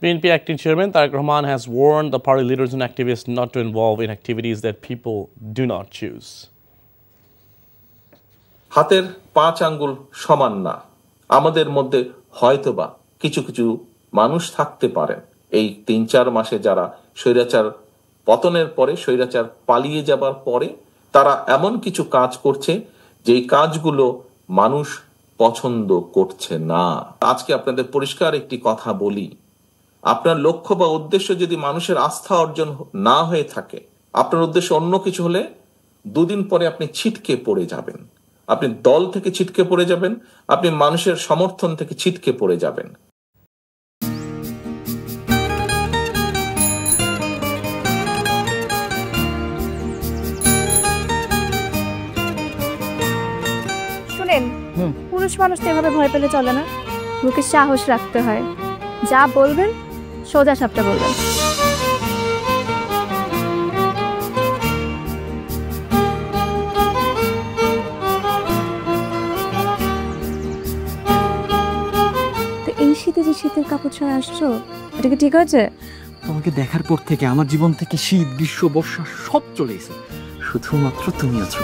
BNP Acting Chairman Tareq Rahman has warned the party leaders and activists not to involve in activities that people do not choose. হাতের 5 আঙ্গুল সমান না। আমাদের মধ্যে হয়তোবা কিছু কিছু মানুষ থাকতে পারেন এই 3-4 মাসে যারা স্বৈরাচার পতনের পরে স্বৈরাচার পালিয়ে যাবার পরে তারা এমন কিছু কাজ করছে যেই কাজগুলো মানুষ পছন্দ করছে না। আজকে আপনাদের পরিষ্কার একটি কথা বলি, আপনার লক্ষ্য বা উদ্দেশ্য যদি মানুষের আস্থা অর্জন না হয়ে থাকে, আপনার উদ্দেশ্য অন্য কিছু হলে 2 দিন পরে আপনি ছিটকে পড়ে যাবেন। আপনি দল থেকে ছিটকে পড়ে যাবেন, আপনি মানুষের সমর্থন থেকে ছিটকে পড়ে যাবেন। শুনেন, পুরুষ মানুষ তো এভাবে ভয় পেলে চলে না, মুখে সাহস রাখতে হয়। যা বলবেন সোজা সাপটা বলবেন। এই শীতে যে শীতের কাপড় ছাড়া আসছো, এটা কি ঠিক আছে? তোমাকে দেখার পর থেকে আমার জীবন থেকে শীত, গ্রীষ্ম, বর্ষা সব চলে গেছে, শুধুমাত্র তুমি আছো।